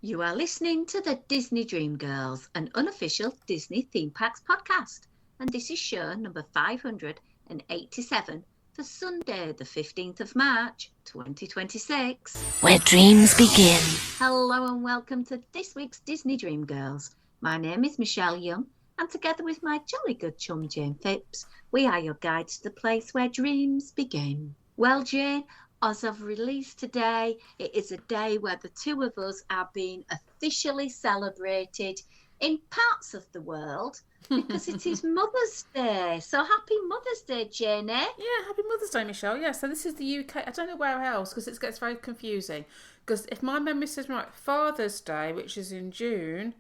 You are listening to the Disney Dream Girls, an unofficial Disney theme parks podcast. And this is show number 587 for Sunday, the 15th of March, 2026. Where dreams begin. Hello and welcome to this week's Disney Dream Girls. My name is Michelle Young, and together with my jolly good chum Jayne Phipps, we are your guides to the place where dreams begin. Well, Jayne, as of release today, it is a day where the two of us are being officially celebrated in parts of the world because it is Mother's Day. So happy Mother's Day, Jayne. Yeah, happy Mother's Day, Michelle. Yeah, so this is the UK. I don't know where else because it gets very confusing. Because if my memory serves me right, Father's Day, which is in June,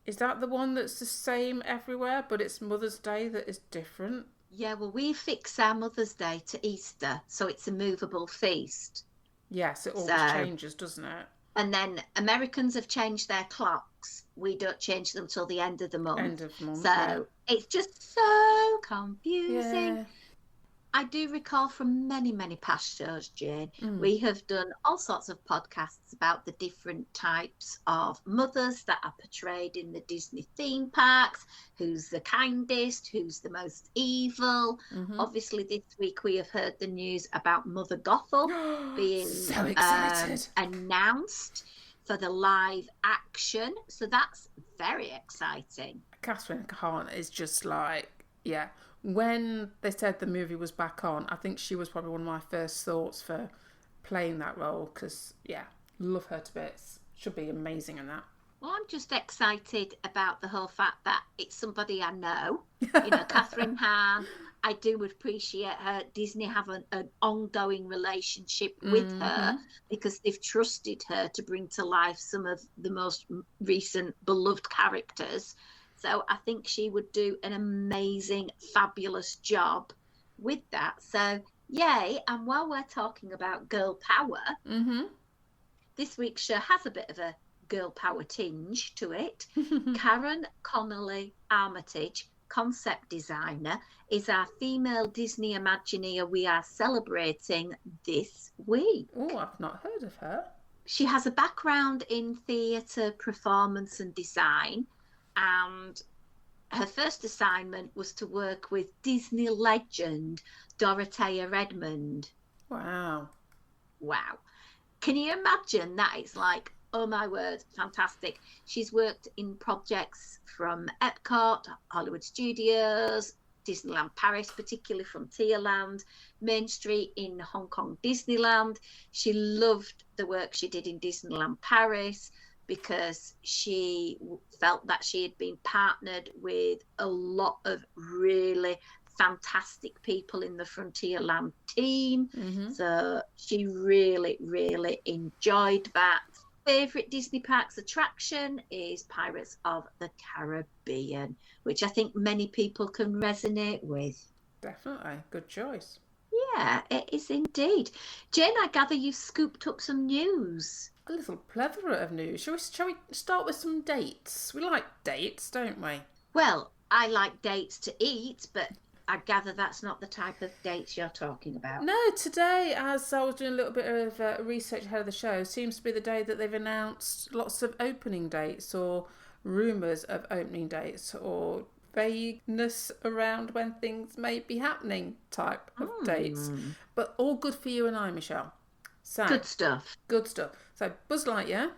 is that the one that's the same everywhere, but it's Mother's Day that is different? Yeah, well, we fix our Mother's Day to Easter, so it's a movable feast. Yes, it always changes, doesn't it? And then Americans have changed their clocks. We don't change them till the end of the month. End of month. So it's just so confusing. Yeah. I do recall from many, many past shows, Jayne, we have done all sorts of podcasts about the different types of mothers that are portrayed in the Disney theme parks, who's the kindest, who's the most evil. Obviously, this week we have heard the news about Mother Gothel being So excited. Announced for the live action. So that's very exciting. Catherine Hahn is just like, yeah. When they said the movie was back on, I think she was probably one of my first thoughts for playing that role because, yeah, love her to bits. She'll be amazing in that. Well, I'm just excited about the whole fact that it's somebody I know. Catherine Hahn, I do appreciate her. Disney have an ongoing relationship with her because they've trusted her to bring to life some of the most recent beloved characters. So I think she would do an amazing, fabulous job with that. So, yay. And while we're talking about girl power, this week's show has a bit of a girl power tinge to it. Karen Connolly Armitage, concept designer, is our female Disney Imagineer we are celebrating this week. Oh, I've not heard of her. She has a background in theatre, performance and design. And her first assignment was to work with Disney legend Dorothea Redmond. Wow. Can you imagine that? It's like, oh my word, fantastic. She's worked in projects from Epcot, Hollywood Studios, Disneyland Paris, particularly Frontierland, Main Street in Hong Kong Disneyland. She loved the work she did in Disneyland Paris, because she felt that she had been partnered with a lot of really fantastic people in the Frontierland team. So she really, really enjoyed that. Favourite Disney Parks attraction is Pirates of the Caribbean, which I think many people can resonate with. Definitely. Good choice. Yeah, it is indeed. Jayne, I gather you scooped up some news. A little plethora of news. Shall we start with some dates? We like dates, don't we? Well, I like dates to eat, but I gather that's not the type of dates you're talking about. No, today, as I was doing a little bit of research ahead of the show, seems to be the day that they've announced lots of opening dates or rumours of opening dates or vagueness around when things may be happening type of dates. But all good for you and I, Michelle. So, Good stuff. So Buzz Lightyear,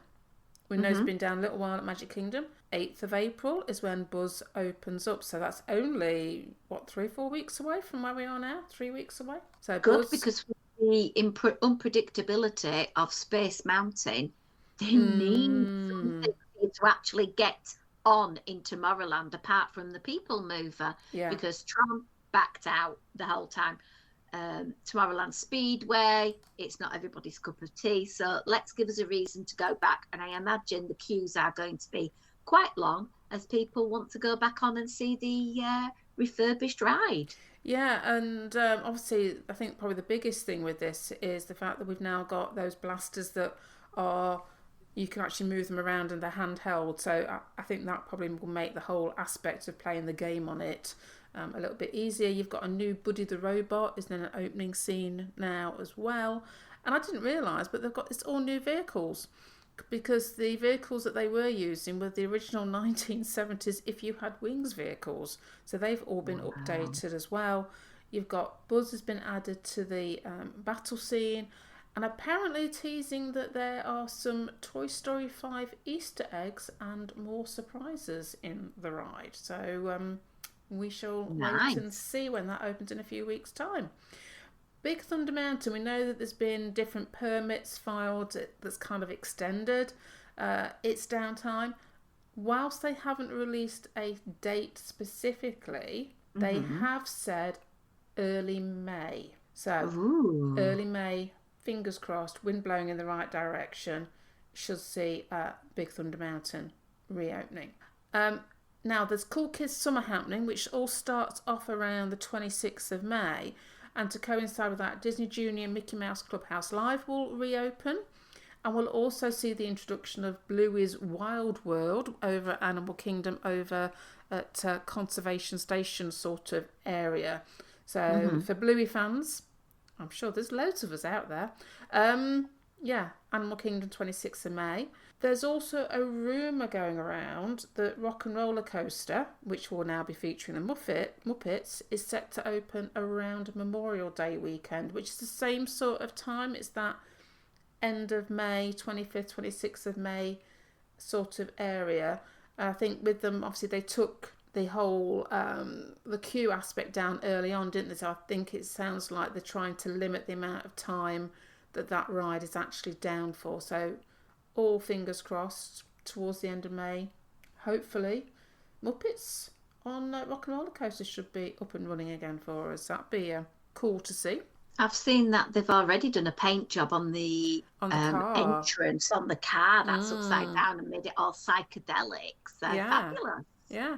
we know has been down a little while at Magic Kingdom. 8th of April is when Buzz opens up. So that's only, 3-4 weeks away from where we are now? 3 weeks away. So Good, Buzz, because with the unpredictability of Space Mountain, they need something to actually get on in Tomorrowland apart from the People Mover. Yeah. Because Tron backed out the whole time. Tomorrowland Speedway, it's not everybody's cup of tea, so let's give us a reason to go back. And I imagine the queues are going to be quite long as people want to go back on and see the refurbished ride. Yeah, and obviously I think probably the biggest thing with this is the fact that we've now got those blasters that are, you can actually move them around and they're handheld. So I think that probably will make the whole aspect of playing the game on it a little bit easier. You've got a new Buddy the Robot is in an opening scene now as well. And I didn't realise, but they've got, it's all new vehicles. because the vehicles that they were using were the original 1970s If You Had Wings vehicles. So they've all been updated as well. You've got Buzz has been added to the battle scene, and apparently teasing that there are some Toy Story 5 Easter eggs and more surprises in the ride. So we shall wait and see when that opens in a few weeks' time. Big Thunder Mountain, we know that there's been different permits filed that's kind of extended its downtime. Whilst they haven't released a date specifically, they have said early May. So early May, fingers crossed, wind blowing in the right direction, should see Big Thunder Mountain reopening. Now there's Cool Kids Summer happening, which all starts off around the 26th of May. And to coincide with that, Disney Junior Mickey Mouse Clubhouse Live will reopen. And we'll also see the introduction of Bluey's Wild World over Animal Kingdom over at Conservation Station sort of area. So for Bluey fans, I'm sure there's loads of us out there. Animal Kingdom 26th of May. There's also a rumour going around that Rock and Roller Coaster, which will now be featuring the Muppets, is set to open around Memorial Day weekend, which is the same sort of time. It's that end of May, 25th, 26th of May sort of area. I think with them, obviously, they took the whole, the queue aspect down early on, didn't they? So I think it sounds like they're trying to limit the amount of time that ride is actually down for. So all fingers crossed towards the end of May. Hopefully, Muppets on Rock and Roller Coaster should be up and running again for us. That'd be cool to see. I've seen that they've already done a paint job on the entrance on the car that's upside down and made it all psychedelic. So fabulous. Yeah.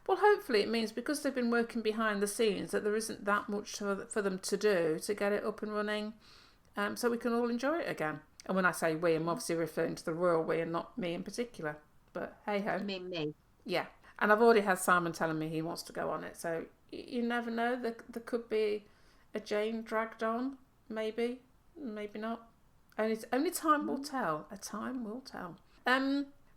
Well, hopefully it means because they've been working behind the scenes that there isn't that much for them to do to get it up and running, so we can all enjoy it again. And when I say we, I'm obviously referring to the royal we and not me in particular. But hey-ho. Me. Yeah. And I've already had Simon telling me he wants to go on it. So you never know. There could be a Jayne dragged on. Maybe. Maybe not. Only time will tell. A time will tell.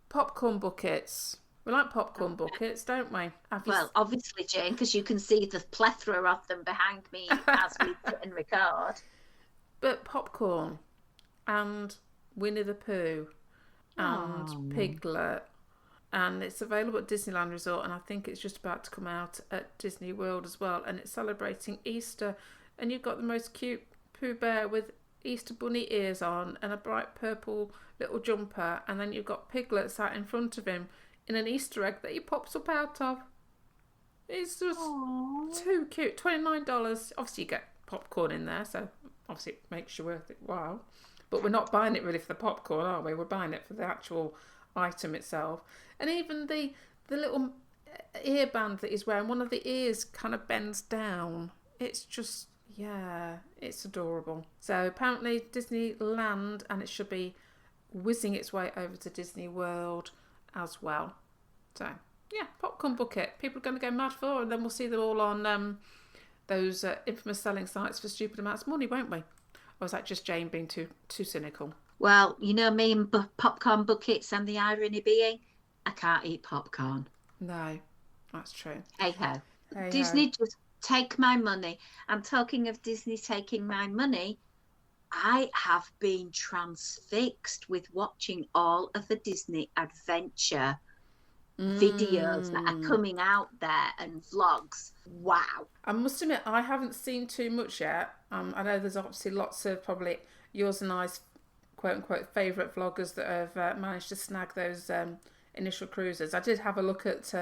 Popcorn buckets. We like popcorn buckets, don't we? Well, obviously, Jayne, because you can see the plethora of them behind me as we sit and record. But popcorn and Winnie the Pooh and Piglet, and it's available at Disneyland Resort, and I think it's just about to come out at Disney World as well, and it's celebrating Easter, and you've got the most cute Pooh Bear with Easter bunny ears on and a bright purple little jumper, and then you've got Piglet sat in front of him in an Easter egg that he pops up out of. It's just too cute. $29. Obviously you get popcorn in there, so obviously it makes you worth it. Wow. But we're not buying it really for the popcorn, are we? We're buying it for the actual item itself. And even the little earband that he's wearing, one of the ears kind of bends down. It's just, it's adorable. So apparently Disneyland, and it should be whizzing its way over to Disney World as well. So, popcorn bucket. People are going to go mad for, and then we'll see them all on those infamous selling sites for stupid amounts of money, won't we? Or is that just Jayne being too cynical? Well, you know me and popcorn buckets, and the irony being, I can't eat popcorn. No, that's true. Hey-ho. Disney, just take my money. And talking of Disney taking my money, I have been transfixed with watching all of the Disney adventure videos that are coming out there and vlogs. Wow. I must admit, I haven't seen too much yet. I know there's obviously lots of probably yours and I's quote-unquote favourite vloggers that have managed to snag those initial cruises. I did have a look at...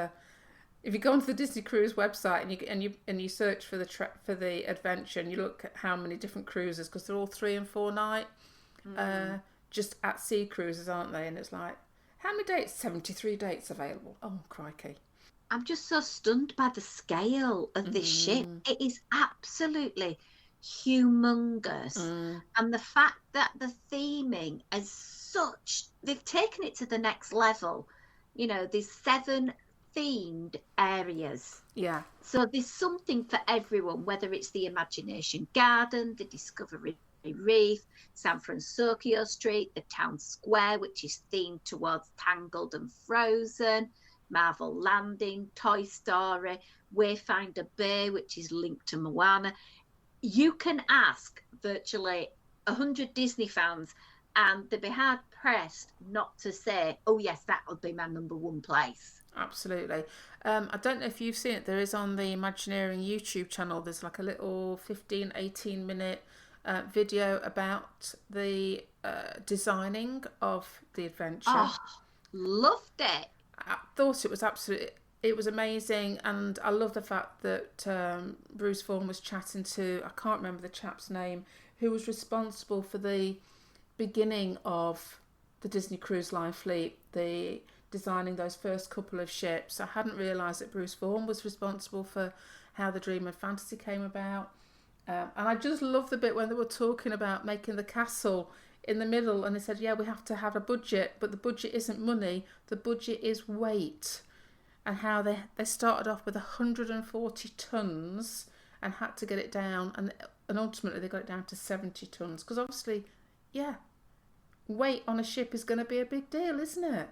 if you go onto the Disney Cruise website and you search for the adventure and you look at how many different cruises, because they're all 3 and 4 night just at sea cruises, aren't they? And it's like, how many dates? 73 dates available. Oh, crikey. I'm just so stunned by the scale of this ship. It is absolutely humongous. And the fact that the theming is such, they've taken it to the next level. You know, there's 7 themed areas. Yeah. So there's something for everyone, whether it's the Imagination Garden, the Discovery Reef, San Francisco Street, the town square, which is themed towards Tangled and Frozen, Marvel Landing, Toy Story, Wayfinder Bay, which is linked to Moana. You can ask virtually 100 Disney fans and they'd be hard pressed not to say, oh yes, that would be my number one place. Absolutely. I don't know if you've seen it. There is on the Imagineering YouTube channel, there's like a little 18 minute video about the designing of the adventure. Oh, loved it. I thought it was amazing, and I love the fact that Bruce Vaughan was chatting to, I can't remember the chap's name, who was responsible for the beginning of the Disney Cruise Line fleet, the designing those first couple of ships. I hadn't realised that Bruce Vaughan was responsible for how the Dream of Fantasy came about. And I just love the bit when they were talking about making the castle in the middle, and they said, yeah, we have to have a budget, but the budget isn't money, the budget is weight. And how they started off with 140 tonnes and had to get it down, and ultimately they got it down to 70 tonnes. Because obviously, yeah, weight on a ship is going to be a big deal, isn't it?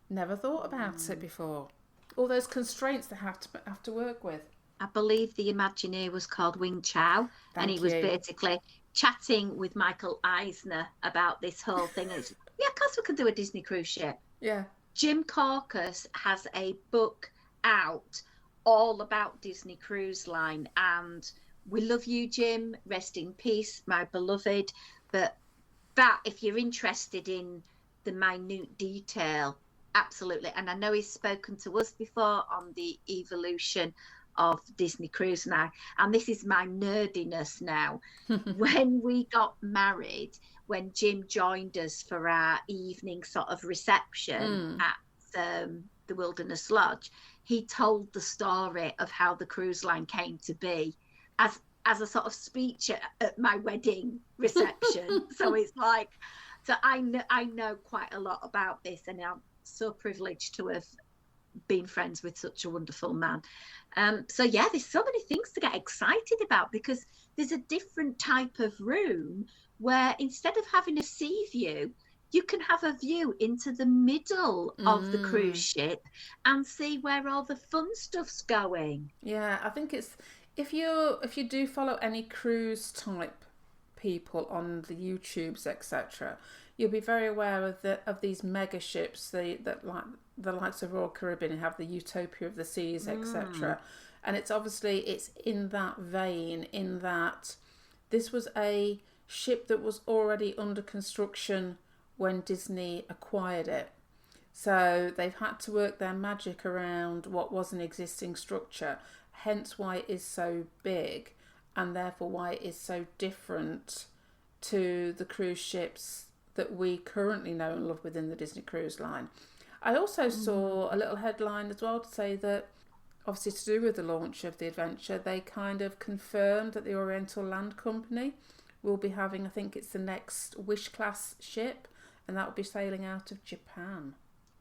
Never thought about it before. All those constraints they have to work with. I believe the Imagineer was called Wing Chow, and he was basically chatting with Michael Eisner about this whole thing. And yeah, of course we can do a Disney cruise ship. Yeah. Jim Corcus has a book out all about Disney Cruise Line, and we love you, Jim. Rest in peace, my beloved. But that, if you're interested in the minute detail, absolutely. And I know he's spoken to us before on the evolution of Disney Cruise Line, and this is my nerdiness now. When we got married, when Jim joined us for our evening sort of reception at the Wilderness Lodge, he told the story of how the cruise line came to be as a sort of speech at my wedding reception. So it's like, so I know quite a lot about this, and I'm so privileged to have been friends with such a wonderful man. So yeah, there's so many things to get excited about, because there's a different type of room where instead of having a sea view, you can have a view into the middle of the cruise ship and see where all the fun stuff's going. Yeah, I think it's, if you do follow any cruise type people on the YouTubes, etc., you'll be very aware of these mega ships, that like the likes of Royal Caribbean have the Utopia of the Seas, etc. And it's obviously, it's in that vein, in that this was a ship that was already under construction when Disney acquired it. So they've had to work their magic around what was an existing structure, hence why it is so big, and therefore why it is so different to the cruise ships that we currently know and love within the Disney Cruise Line. I also saw a little headline as well to say that, obviously to do with the launch of the adventure, they kind of confirmed that the Oriental Land Company will be having, I think it's the next Wish class ship, and that will be sailing out of Japan.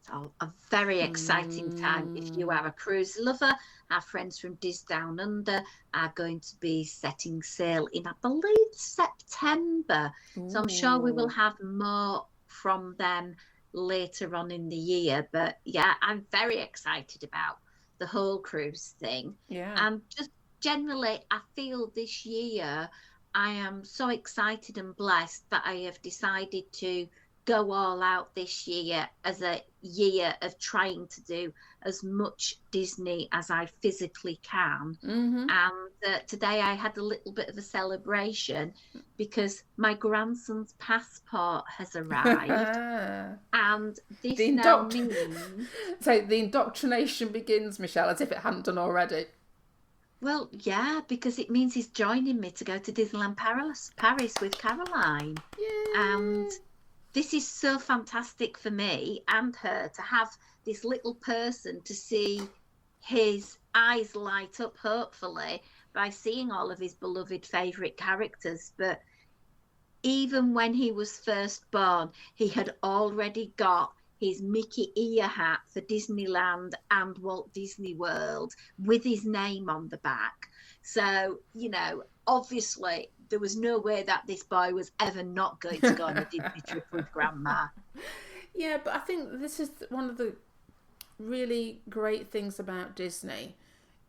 So a very exciting time if you are a cruise lover. Our friends from Dis Down Under are going to be setting sail in, I believe, September. So I'm sure we will have more from them later on in the year. But yeah, I'm very excited about the whole cruise thing. Yeah. And just generally, I feel this year I am so excited and blessed that I have decided to go all out this year as a year of trying to do as much Disney as I physically can. And today I had a little bit of a celebration because my grandson's passport has arrived. And this now means... So the indoctrination begins, Michelle, as if it hadn't done already. Well, yeah, because it means he's joining me to go to Disneyland Paris with Caroline. Yay. And this is so fantastic for me and her to have this little person, to see his eyes light up, hopefully, by seeing all of his beloved favourite characters. But even when he was first born, he had already got his Mickey ear hat for Disneyland and Walt Disney World with his name on the back. So, you know, obviously there was no way that this boy was ever not going to go on a Disney trip with Grandma. Yeah, but I think this is one of the really great things about Disney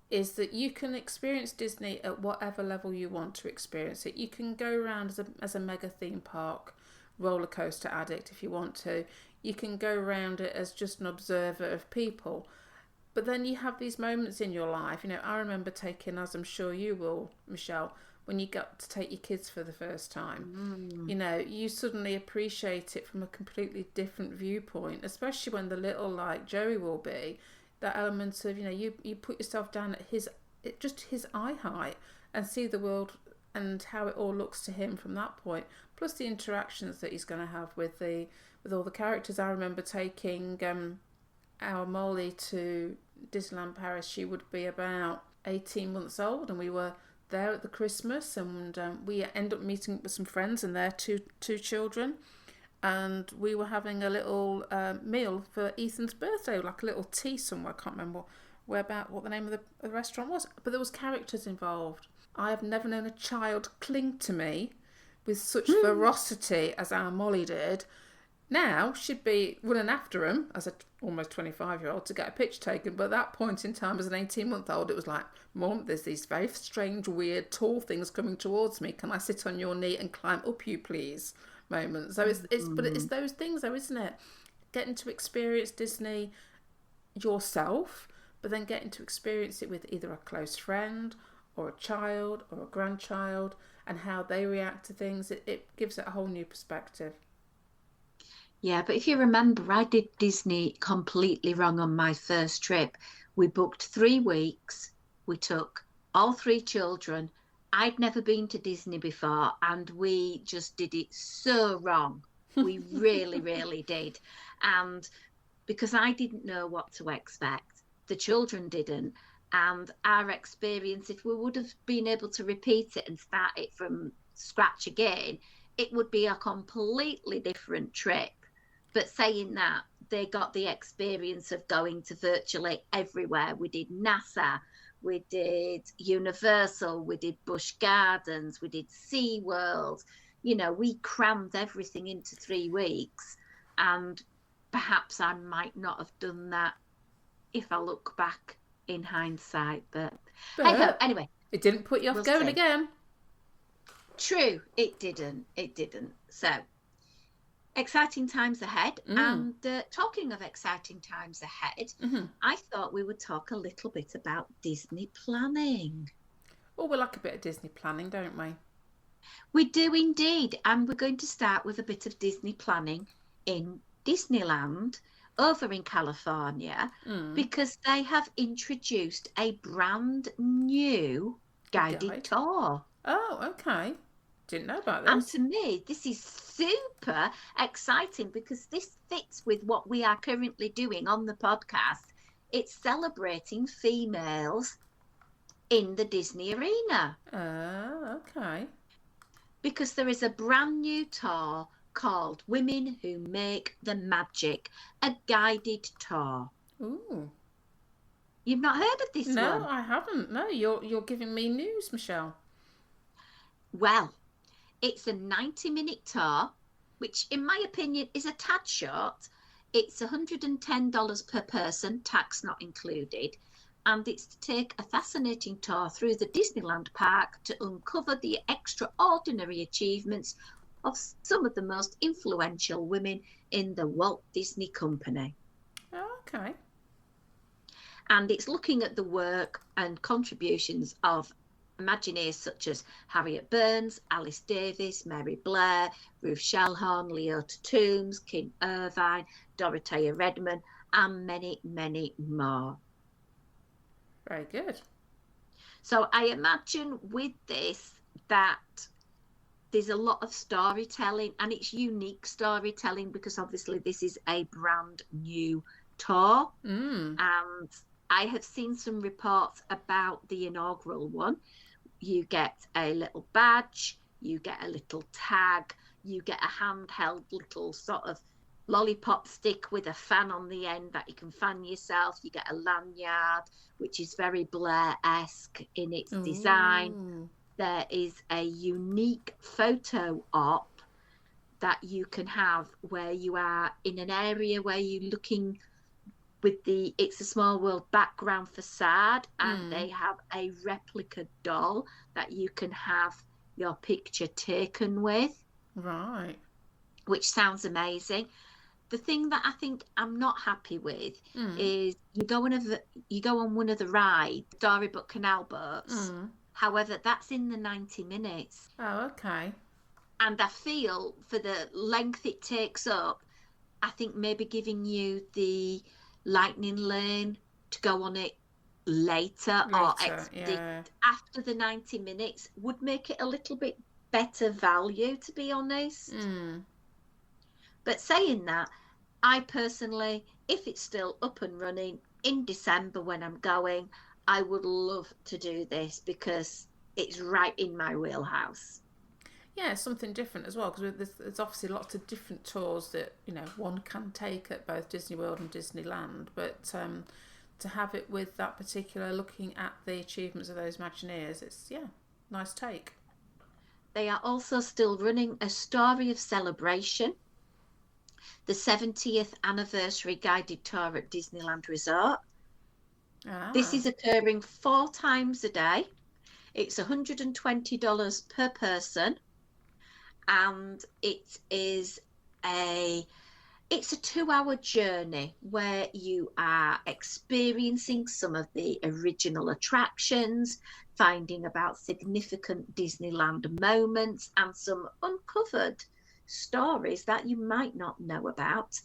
is that you can experience Disney at whatever level you want to experience it. You can go around as a mega theme park roller coaster addict if you want to. You can go around it as just an observer of people. But then you have these moments in your life. You know, I remember taking, as I'm sure you will, Michelle, when you got to take your kids for the first time. You know, you suddenly appreciate it from a completely different viewpoint, especially when the little, like Joey will be, that element of, you know, you put yourself down at just his eye height and see the world and how it all looks to him from that point. Plus the interactions that he's going to have with all the characters. I remember taking our Molly to Disneyland Paris. She would be about 18 months old, and we were there at the Christmas, and we ended up meeting up with some friends and their two children, and we were having a little meal for Ethan's birthday, like a little tea somewhere. I can't remember what the name of the restaurant was, but there was characters involved. I have never known a child cling to me with such ferocity as our Molly did. Now she'd be running after him as a almost 25-year-old to get a picture taken, but at that point in time as an 18-month-old it was like, Mum, there's these very strange, weird, tall things coming towards me. Can I sit on your knee and climb up you, please? Moments. So it's those things though, isn't it? Getting to experience Disney yourself, but then getting to experience it with either a close friend or a child or a grandchild, and how they react to things. It gives it a whole new perspective. Yeah, but if you remember, I did Disney completely wrong on my first trip. We booked 3 weeks. We took all 3 children. I'd never been to Disney before, and we just did it so wrong. We really, really did. And because I didn't know what to expect, the children didn't. And our experience, if we would have been able to repeat it and start it from scratch again, it would be a completely different trip. But saying that, they got the experience of going to virtually everywhere. We did NASA, we did Universal, we did Busch Gardens, we did SeaWorld. You know, we crammed everything into 3 weeks. And perhaps I might not have done that if I look back in hindsight. But hey-ho, anyway. It didn't put you off going again. True, it didn't. So, exciting times ahead. And talking of exciting times ahead, I thought we would talk a little bit about Disney planning. Oh, we like a bit of Disney planning, don't we? We do indeed. And we're going to start with a bit of Disney planning in Disneyland over in California, because they have introduced a brand new guided tour. Oh, okay. Didn't know about this. And to me, this is super exciting because this fits with what we are currently doing on the podcast. It's celebrating females in the Disney arena. Oh, okay. Because there is a brand new tour called Women Who Make the Magic, a guided tour. Ooh. You've not heard of this one? No, I haven't. No, you're giving me news, Michelle. Well, it's a 90-minute tour, which in my opinion is a tad short. It's $110 per person, tax not included. And it's to take a fascinating tour through the Disneyland park to uncover the extraordinary achievements of some of the most influential women in the Walt Disney Company. Oh, okay. And it's looking at the work and contributions of Imagineers such as Harriet Burns, Alice Davis, Mary Blair, Ruth Shellhorn, Leota Toombs, Kim Irvine, Dorothea Redmond, and many, many more. Very good. So I imagine with this that there's a lot of storytelling, and it's unique storytelling because obviously this is a brand new tour. And I have seen some reports about the inaugural one. You get a little badge, you get a little tag, you get a handheld little sort of lollipop stick with a fan on the end that you can fan yourself. You get a lanyard, which is very Blair-esque in its design. there is a unique photo op that you can have where you are in an area where you're looking with the It's a Small World background facade, and they have a replica doll that you can have your picture taken with. Right. Which sounds amazing. The thing that I think I'm not happy with is you go on one of the rides, Storybook Canal boats. However, that's in the 90 minutes. Oh, okay. And I feel for the length it takes up, I think maybe giving you the lightning lane to go on it later or after the 90 minutes would make it a little bit better value, to be honest. But saying that, I personally, if it's still up and running in December when I'm going, I would love to do this because it's right in my wheelhouse. Yeah, something different as well, because there's obviously lots of different tours that, you know, one can take at both Disney World and Disneyland, but to have it with that particular, looking at the achievements of those Imagineers, it's, nice take. They are also still running a Story of Celebration, the 70th anniversary guided tour at Disneyland Resort. This is occurring 4 times a day. It's $120 per person, and it's a 2-hour journey where you are experiencing some of the original attractions, finding about significant Disneyland moments, and some uncovered stories that you might not know about.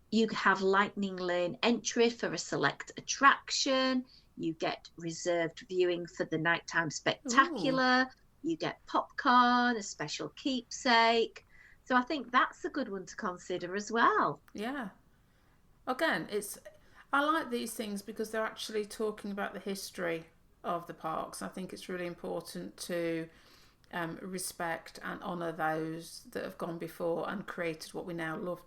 You have lightning lane entry for a select attraction. You get reserved viewing for the nighttime spectacular. Ooh. You get popcorn, a special keepsake. So I think that's a good one to consider as well. Yeah. Again, I like these things because they're actually talking about the history of the parks. I think it's really important to respect and honour those that have gone before and created what we now love.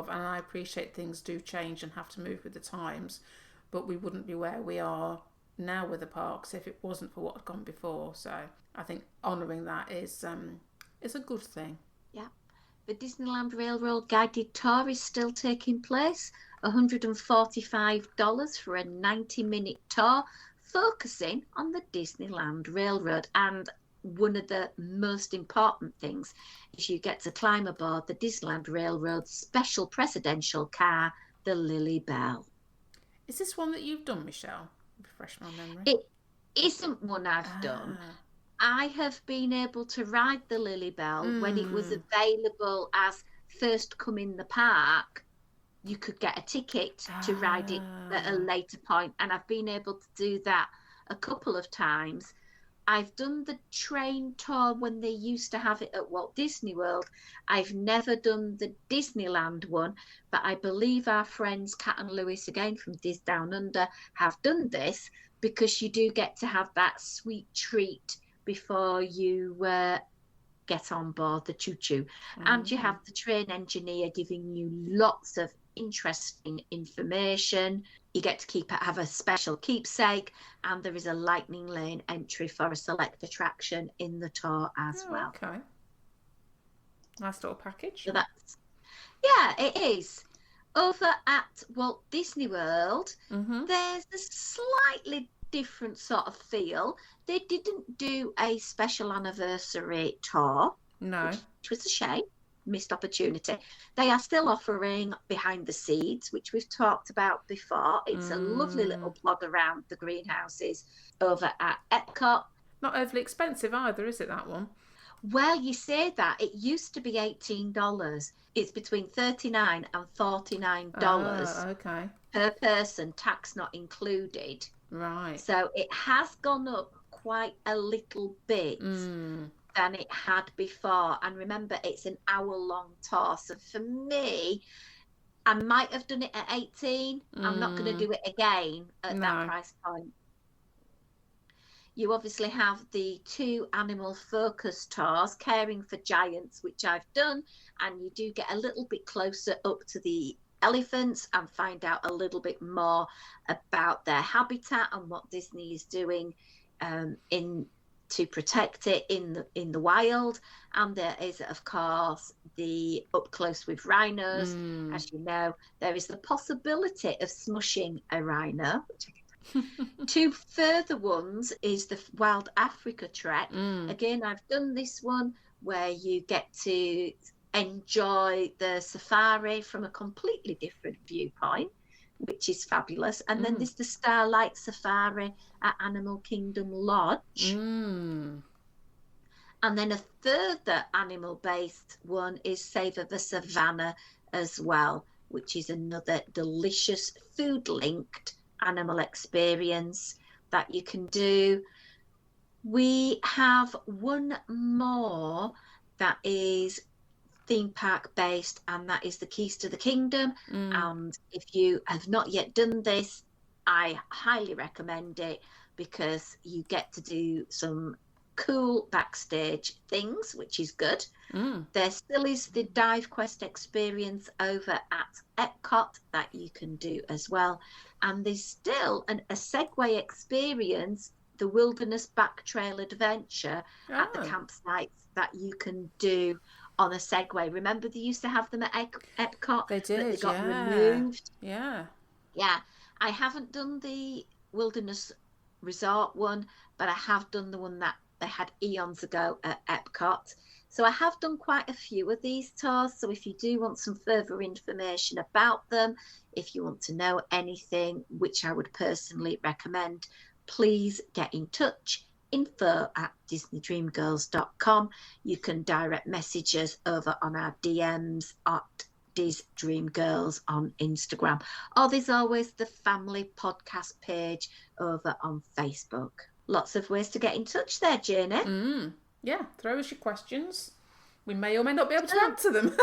And I appreciate things do change and have to move with the times, but we wouldn't be where we are now with the parks if it wasn't for what had gone before. So I think honouring that is a good thing. Yeah. The Disneyland Railroad guided tour is still taking place, $145 for a 90-minute tour focusing on the Disneyland Railroad. And one of the most important things is you get to climb aboard the Disneyland Railroad special presidential car, the Lily Bell. Is this one that you've done, Michelle? Refresh my memory. It isn't one I've done. I have been able to ride the Lily Bell when it was available as first come in the park. You could get a ticket to ride it at a later point, and I've been able to do that a couple of times. I've done the train tour when they used to have it at Walt Disney World. I've never done the Disneyland one, but I believe our friends Kat and Lewis, again from Dis Down Under, have done this because you do get to have that sweet treat before you get on board the choo-choo. And you have the train engineer giving you lots of interesting information. You get to have a special keepsake, and there is a lightning lane entry for a select attraction in the tour as well. Okay. Nice little package. So it is. Over at Walt Disney World, there's a slightly different sort of feel. They didn't do a special anniversary tour. No. Which was a shame. Missed opportunity. They are still offering Behind the Seeds, which we've talked about before. It's a lovely little plod around the greenhouses over at Epcot. Not overly expensive either, is it, that one? Well, you say that. It used to be $18. It's between $39 and $49 per person, tax not included. Right. So it has gone up quite a little bit than it had before. And remember, it's an hour-long tour. So for me, I might have done it at 18. I'm not going to do it again at that price point. You obviously have the 2 animal focus tours, Caring for Giants, which I've done, and you do get a little bit closer up to the elephants and find out a little bit more about their habitat and what Disney is doing in to protect it in the wild. And there is, of course, the up close with rhinos. As you know, there is the possibility of smushing a rhino. Two further ones is the Wild Africa Trek. Again, I've done this one where you get to enjoy the safari from a completely different viewpoint, which is fabulous. And then there's the Starlight Safari at Animal Kingdom Lodge. And then a further animal-based one is Savour the Savannah as well, which is another delicious food-linked animal experience that you can do. We have one more that is theme park based, and that is the Keys to the Kingdom. And if you have not yet done this, I highly recommend it, because you get to do some cool backstage things, which is good. There still is the Dive Quest experience over at Epcot that you can do as well, and there's still a Segway experience, the Wilderness Back Trail Adventure at the campsites that you can do on a Segway. Remember, they used to have them at Epcot. They did, but they got removed. Yeah. I haven't done the Wilderness Resort one, but I have done the one that they had eons ago at Epcot. So I have done quite a few of these tours. So if you do want some further information about them, if you want to know anything, which I would personally recommend, please get in touch. info@disneydreamgirls.com. You can direct message us over on our DMs at DisDreamGirls on Instagram. Or there's always the family podcast page over on Facebook. Lots of ways to get in touch there, Jayne. Yeah, throw us your questions. We may or may not be able to answer them.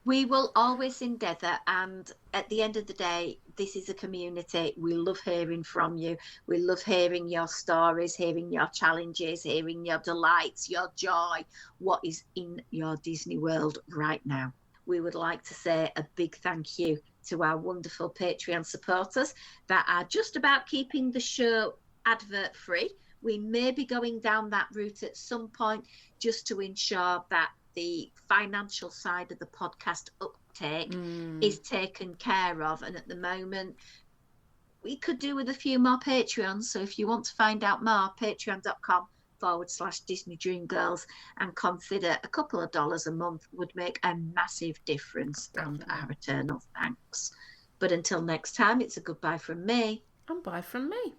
We will always endeavour, and at the end of the day, this is a community. We love hearing from you. We love hearing your stories, hearing your challenges, hearing your delights, your joy, what is in your Disney World right now. We would like to say a big thank you to our wonderful Patreon supporters that are just about keeping the show advert free. We may be going down that route at some point, just to ensure that the financial side of the podcast uptake is taken care of. And at the moment, we could do with a few more Patreons. So if you want to find out more, patreon.com/Disney Dream Girls, and consider a couple of dollars a month would make a massive difference. And our eternal thanks. But until next time, it's a goodbye from me. And bye from me.